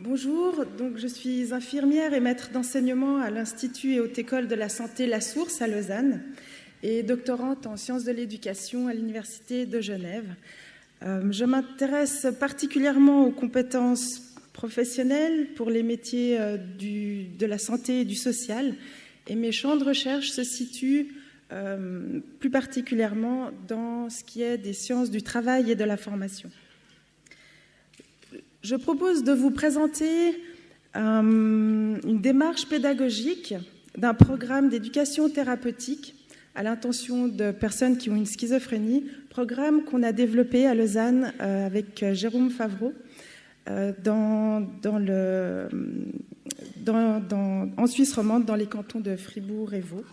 Bonjour, donc je suis infirmière et maître d'enseignement à l'Institut et Haute École de la Santé La Source à Lausanne et doctorante en sciences de l'éducation à l'Université de Genève. Je m'intéresse particulièrement aux compétences professionnelles pour les métiers de la santé et du social, et mes champs de recherche se situent plus particulièrement dans ce qui est des sciences du travail et de la formation. Je propose de vous présenter une démarche pédagogique d'un programme d'éducation thérapeutique à l'intention de personnes qui ont une schizophrénie, programme qu'on a développé à Lausanne avec Jérôme Favreau en Suisse romande, dans les cantons de Fribourg et Vaud.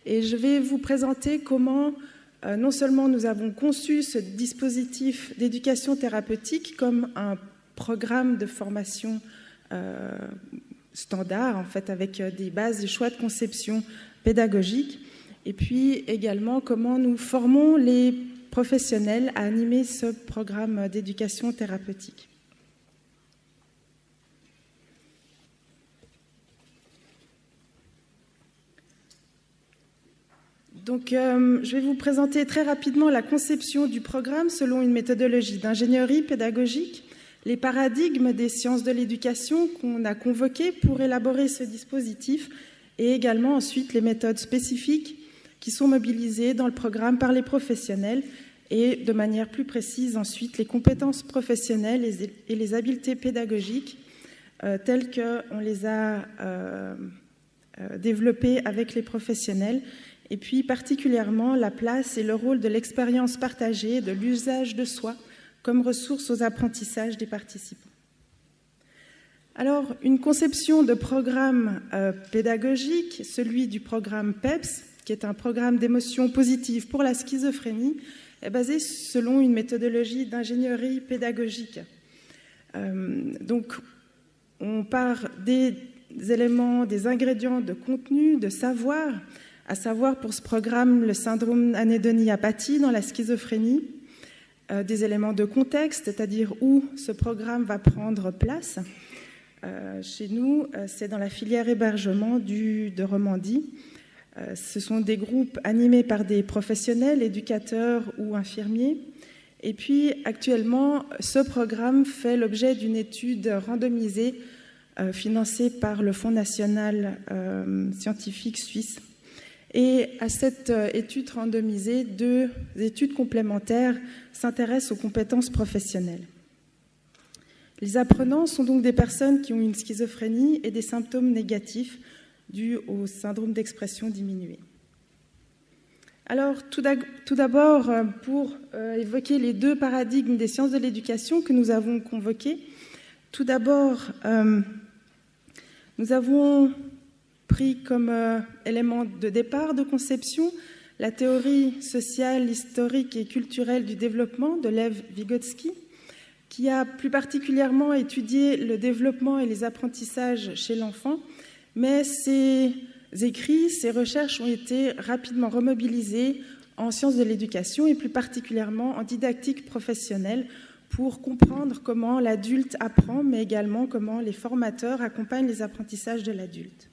Et je vais vous présenter comment non seulement nous avons conçu ce dispositif d'éducation thérapeutique comme un programme de formation standard, en fait, avec des bases, des choix de conception pédagogique, et puis également comment nous formons les professionnels à animer ce programme d'éducation thérapeutique. Donc, je vais vous présenter très rapidement la conception du programme selon une méthodologie d'ingénierie pédagogique, les paradigmes des sciences de l'éducation qu'on a convoqués pour élaborer ce dispositif et également ensuite les méthodes spécifiques qui sont mobilisées dans le programme par les professionnels et de manière plus précise ensuite les compétences professionnelles et les habiletés pédagogiques telles qu'on les a développées avec les professionnels, et puis particulièrement la place et le rôle de l'expérience partagée, de l'usage de soi comme ressource aux apprentissages des participants. Alors, une conception de programme pédagogique, celui du programme PEPS, qui est un programme d'émotion positive pour la schizophrénie, est basé selon une méthodologie d'ingénierie pédagogique. Donc, on part des éléments, des ingrédients de contenu, de savoir, à savoir pour ce programme le syndrome anédonie-apathie dans la schizophrénie, des éléments de contexte, c'est-à-dire où ce programme va prendre place. Chez nous, c'est dans la filière hébergement de Romandie. Ce sont des groupes animés par des professionnels, éducateurs ou infirmiers. Et puis, actuellement, ce programme fait l'objet d'une étude randomisée financée par le Fonds national scientifique suisse. Et à cette étude randomisée, 2 études complémentaires s'intéressent aux compétences professionnelles. Les apprenants sont donc des personnes qui ont une schizophrénie et des symptômes négatifs dus au syndrome d'expression diminuée. Alors, tout d'abord, pour évoquer les 2 paradigmes des sciences de l'éducation que nous avons convoqués, tout d'abord, nous avons pris comme élément de départ de conception la théorie sociale, historique et culturelle du développement de Lev Vygotsky, qui a plus particulièrement étudié le développement et les apprentissages chez l'enfant, mais ses écrits, ses recherches ont été rapidement remobilisés en sciences de l'éducation et plus particulièrement en didactique professionnelle pour comprendre comment l'adulte apprend, mais également comment les formateurs accompagnent les apprentissages de l'adulte.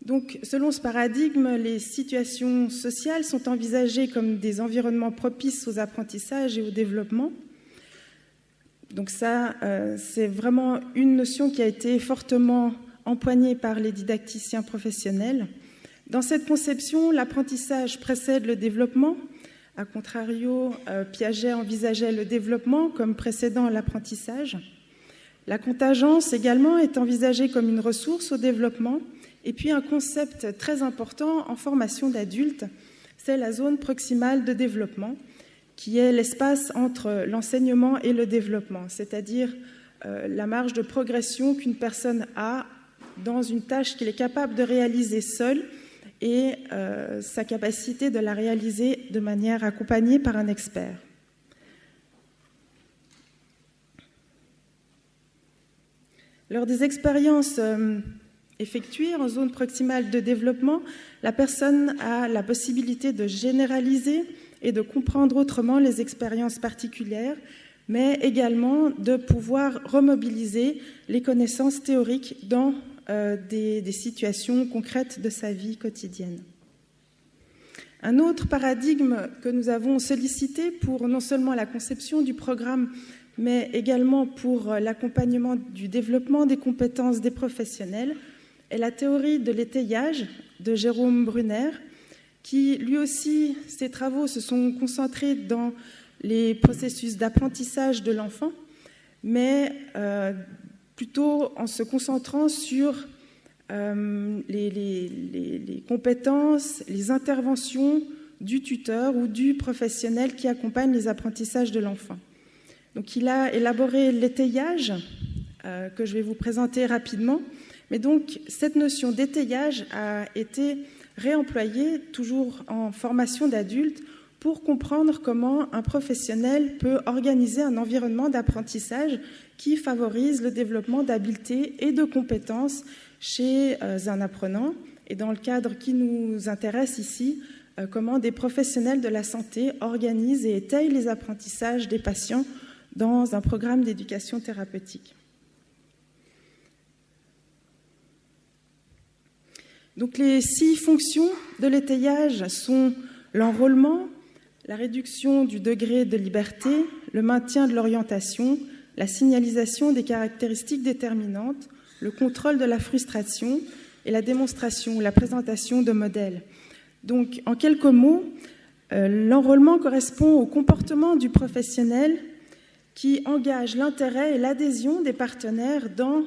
Donc, selon ce paradigme, les situations sociales sont envisagées comme des environnements propices aux apprentissages et au développement. Donc ça, c'est vraiment une notion qui a été fortement empoignée par les didacticiens professionnels. Dans cette conception, l'apprentissage précède le développement. A contrario, Piaget envisageait le développement comme précédant l'apprentissage. La contingence également est envisagée comme une ressource au développement. Et puis un concept très important en formation d'adultes, c'est la zone proximale de développement, qui est l'espace entre l'enseignement et le développement, c'est-à-dire la marge de progression qu'une personne a dans une tâche qu'il est capable de réaliser seule et sa capacité de la réaliser de manière accompagnée par un expert. Lors des expériences effectuées en zone proximale de développement, la personne a la possibilité de généraliser et de comprendre autrement les expériences particulières, mais également de pouvoir remobiliser les connaissances théoriques dans des situations concrètes de sa vie quotidienne. Un autre paradigme que nous avons sollicité pour non seulement la conception du programme, mais également pour l'accompagnement du développement des compétences des professionnels, est la théorie de l'étayage de Jérôme Brunner, qui lui aussi, ses travaux se sont concentrés dans les processus d'apprentissage de l'enfant, mais plutôt en se concentrant sur les compétences, les interventions du tuteur ou du professionnel qui accompagne les apprentissages de l'enfant. Donc il a élaboré l'étayage, que je vais vous présenter rapidement, mais donc cette notion d'étayage a été réemployée, toujours en formation d'adultes, pour comprendre comment un professionnel peut organiser un environnement d'apprentissage qui favorise le développement d'habiletés et de compétences chez un apprenant. Et dans le cadre qui nous intéresse ici, comment des professionnels de la santé organisent et étayent les apprentissages des patients dans un programme d'éducation thérapeutique. Donc les 6 fonctions de l'étayage sont l'enrôlement, la réduction du degré de liberté, le maintien de l'orientation, la signalisation des caractéristiques déterminantes, le contrôle de la frustration et la démonstration ou la présentation de modèles. Donc, en quelques mots, l'enrôlement correspond au comportement du professionnel qui engage l'intérêt et l'adhésion des partenaires dans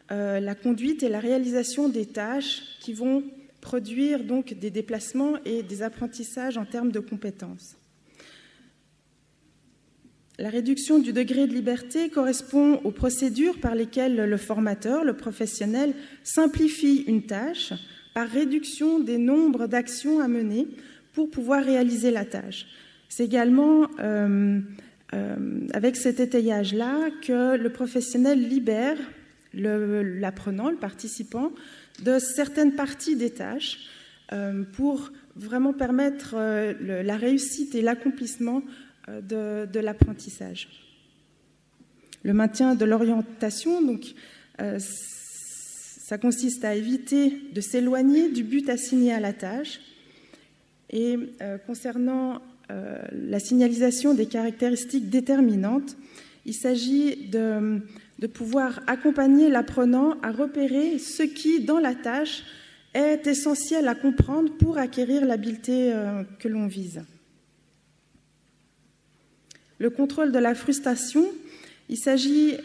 la conduite et la réalisation des tâches qui vont produire donc des déplacements et des apprentissages en termes de compétences. La réduction du degré de liberté correspond aux procédures par lesquelles le formateur, le professionnel, simplifie une tâche par réduction des nombres d'actions à mener pour pouvoir réaliser la tâche. C'est également avec cet étayage-là que le professionnel libère l'apprenant, le participant, de certaines parties des tâches pour vraiment permettre la réussite et l'accomplissement de l'apprentissage. Le maintien de l'orientation, donc, ça consiste à éviter de s'éloigner du but assigné à la tâche. Et concernant la signalisation des caractéristiques déterminantes, il s'agit de pouvoir accompagner l'apprenant à repérer ce qui, dans la tâche, est essentiel à comprendre pour acquérir l'habileté que l'on vise. Le contrôle de la frustration, il s'agit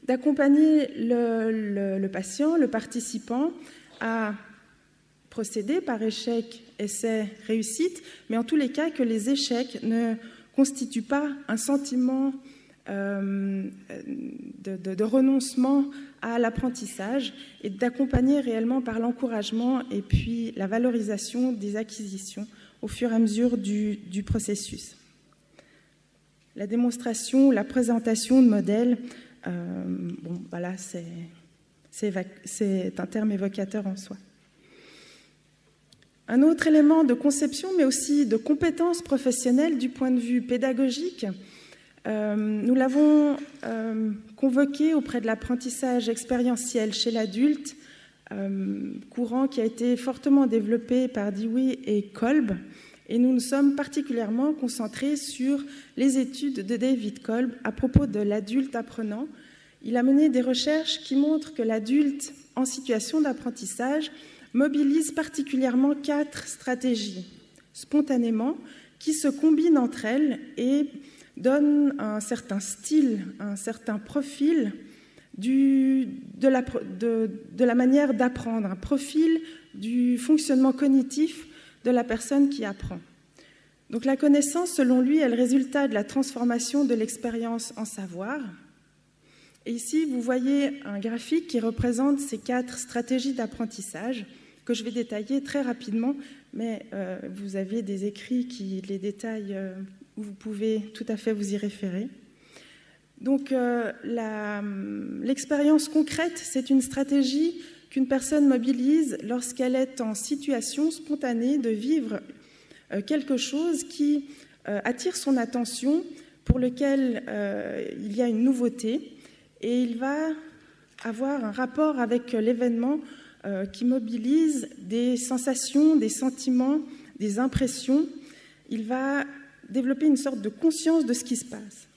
d'accompagner le patient, le participant, à procéder par échec, essai, réussite, mais en tous les cas que les échecs ne constituent pas un sentiment de renoncement à l'apprentissage et d'accompagner réellement par l'encouragement et puis la valorisation des acquisitions au fur et à mesure du processus. La démonstration, la présentation de modèles, voilà, c'est un terme évocateur en soi. Un autre élément de conception, mais aussi de compétences professionnelles du point de vue pédagogique, nous l'avons convoqué auprès de l'apprentissage expérientiel chez l'adulte, courant qui a été fortement développé par Dewey et Kolb, et nous nous sommes particulièrement concentrés sur les études de David Kolb à propos de l'adulte apprenant. Il a mené des recherches qui montrent que l'adulte en situation d'apprentissage mobilise particulièrement 4 stratégies spontanément qui se combinent entre elles et donnent un certain style, un certain profil de la manière d'apprendre, un profil du fonctionnement cognitif de la personne qui apprend. Donc la connaissance, selon lui, est le résultat de la transformation de l'expérience en savoir. Et ici, vous voyez un graphique qui représente ces 4 stratégies d'apprentissage que je vais détailler très rapidement, mais vous avez des écrits qui les détaillent, où vous pouvez tout à fait vous y référer. Donc l'expérience concrète, c'est une stratégie qu'une personne mobilise lorsqu'elle est en situation spontanée de vivre quelque chose qui attire son attention pour lequel il y a une nouveauté et il va avoir un rapport avec l'événement qui mobilise des sensations, des sentiments, des impressions. Il va développer une sorte de conscience de ce qui se passe.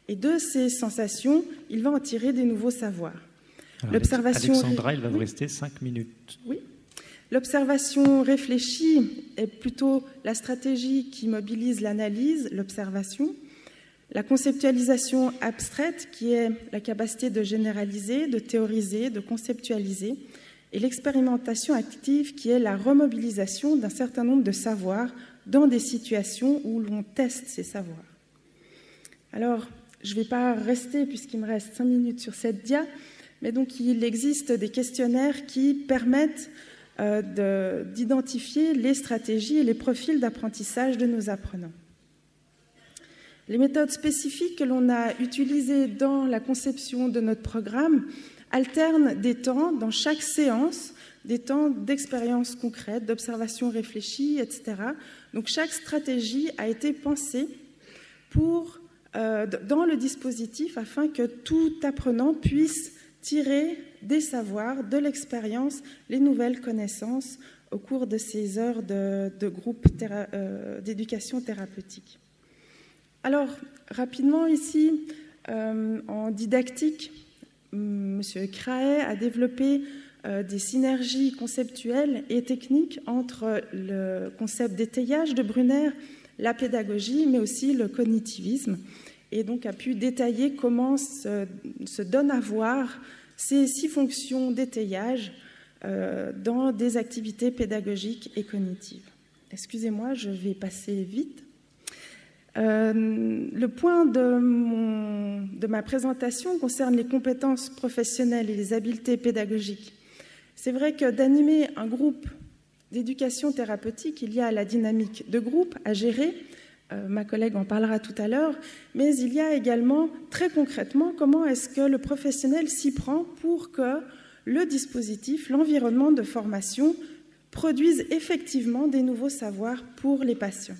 Et de ces sensations, il va en tirer des nouveaux savoirs. L'observation... Alexandra, il va vous rester 5 minutes. Oui. L'observation réfléchie est plutôt la stratégie qui mobilise l'analyse, l'observation. La conceptualisation abstraite, qui est la capacité de généraliser, de théoriser, de conceptualiser. Et l'expérimentation active, qui est la remobilisation d'un certain nombre de savoirs dans des situations où l'on teste ces savoirs. Alors, je ne vais pas rester, puisqu'il me reste 5 minutes sur cette dia, mais donc il existe des questionnaires qui permettent d'identifier les stratégies et les profils d'apprentissage de nos apprenants. Les méthodes spécifiques que l'on a utilisées dans la conception de notre programme alternent des temps dans chaque séance, des temps d'expérience concrète, d'observation réfléchie, etc. Donc chaque stratégie a été pensée dans le dispositif afin que tout apprenant puisse tirer des savoirs, de l'expérience, les nouvelles connaissances au cours de ces heures de groupe d'éducation thérapeutique. Alors, rapidement ici, en didactique, M. Craet a développé des synergies conceptuelles et techniques entre le concept d'étayage de Brunner, la pédagogie, mais aussi le cognitivisme, et donc a pu détailler comment se donnent à voir ces 6 fonctions d'étayage dans des activités pédagogiques et cognitives. Excusez-moi, je vais passer vite. Le point de ma présentation concerne les compétences professionnelles et les habiletés pédagogiques. C'est vrai que d'animer un groupe d'éducation thérapeutique, il y a la dynamique de groupe à gérer, ma collègue en parlera tout à l'heure, mais il y a également, très concrètement, comment est-ce que le professionnel s'y prend pour que le dispositif, l'environnement de formation, produise effectivement des nouveaux savoirs pour les patients.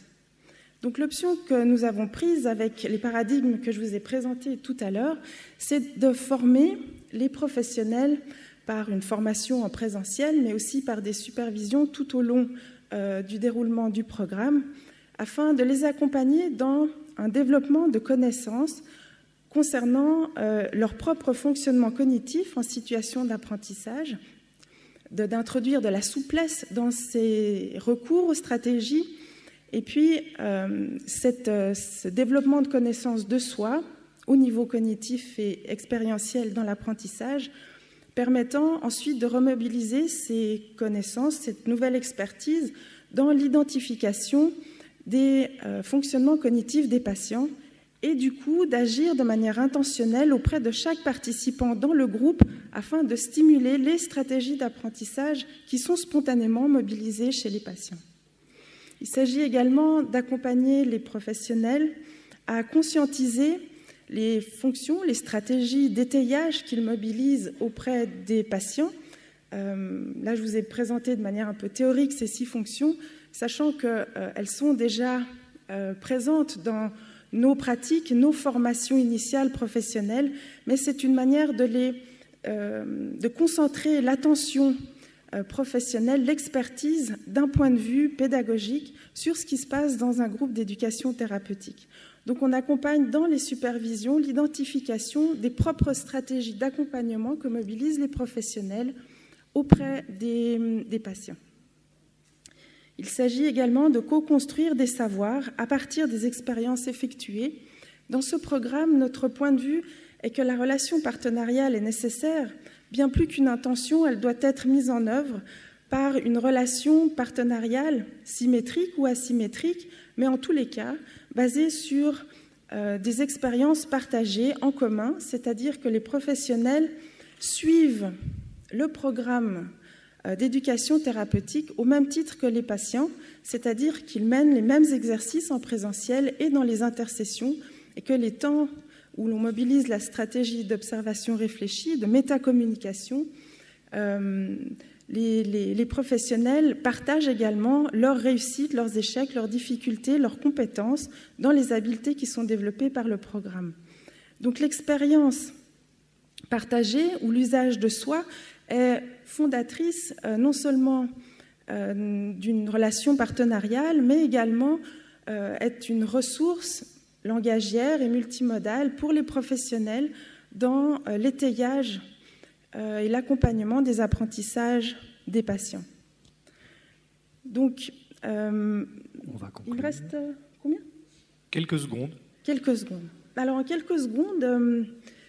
Donc l'option que nous avons prise avec les paradigmes que je vous ai présentés tout à l'heure, c'est de former les professionnels par une formation en présentiel, mais aussi par des supervisions tout au long du déroulement du programme, afin de les accompagner dans un développement de connaissances concernant leur propre fonctionnement cognitif en situation d'apprentissage, d'introduire de la souplesse dans ces recours aux stratégies, et puis ce développement de connaissances de soi au niveau cognitif et expérientiel dans l'apprentissage, permettant ensuite de remobiliser ces connaissances, cette nouvelle expertise dans l'identification des fonctionnements cognitifs des patients et du coup d'agir de manière intentionnelle auprès de chaque participant dans le groupe afin de stimuler les stratégies d'apprentissage qui sont spontanément mobilisées chez les patients. Il s'agit également d'accompagner les professionnels à conscientiser les fonctions, les stratégies d'étayage qu'ils mobilisent auprès des patients. Là, je vous ai présenté de manière un peu théorique ces 6 fonctions, sachant qu'elles sont déjà présentes dans nos pratiques, nos formations initiales professionnelles, mais c'est une manière de concentrer l'attention professionnelle, l'expertise d'un point de vue pédagogique sur ce qui se passe dans un groupe d'éducation thérapeutique. Donc on accompagne dans les supervisions l'identification des propres stratégies d'accompagnement que mobilisent les professionnels auprès des patients. Il s'agit également de co-construire des savoirs à partir des expériences effectuées. Dans ce programme, notre point de vue est que la relation partenariale est nécessaire. Bien plus qu'une intention, elle doit être mise en œuvre par une relation partenariale symétrique ou asymétrique, mais en tous les cas basée sur des expériences partagées en commun, c'est-à-dire que les professionnels suivent le programme d'éducation thérapeutique au même titre que les patients, c'est-à-dire qu'ils mènent les mêmes exercices en présentiel et dans les intersessions, et que les temps où l'on mobilise la stratégie d'observation réfléchie, de métacommunication, les professionnels partagent également leurs réussites, leurs échecs, leurs difficultés, leurs compétences dans les habiletés qui sont développées par le programme. Donc l'expérience partagée ou l'usage de soi est fondatrice non seulement d'une relation partenariale, mais également est une ressource langagière et multimodale pour les professionnels dans l'étayage et l'accompagnement des apprentissages des patients. Donc, On va conclure. il me reste combien ? Quelques secondes. Quelques secondes. Alors, en quelques secondes,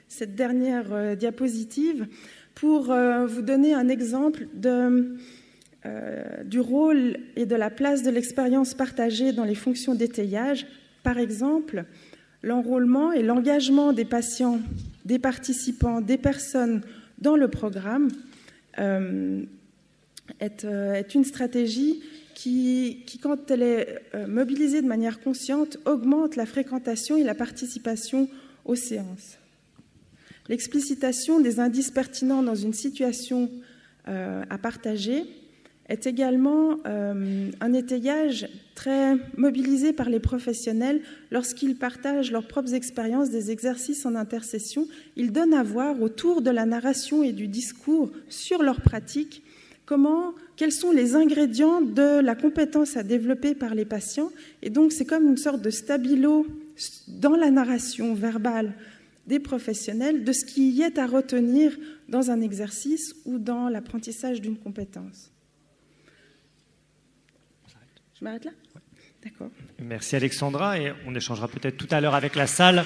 cette dernière diapositive, pour vous donner un exemple du rôle et de la place de l'expérience partagée dans les fonctions d'étayage. Par exemple, l'enrôlement et l'engagement des patients, des participants, des personnes dans le programme est une stratégie qui, quand elle est mobilisée de manière consciente, augmente la fréquentation et la participation aux séances. L'explicitation des indices pertinents dans une situation à partager est également un étayage très mobilisé par les professionnels lorsqu'ils partagent leurs propres expériences des exercices en intercession. Ils donnent à voir autour de la narration et du discours sur leur pratique quels sont les ingrédients de la compétence à développer par les patients. Et donc, c'est comme une sorte de stabilo dans la narration verbale des professionnels de ce qui y est à retenir dans un exercice ou dans l'apprentissage d'une compétence. Je m'arrête là ? Ouais. D'accord. Merci Alexandra, et on échangera peut-être tout à l'heure avec la salle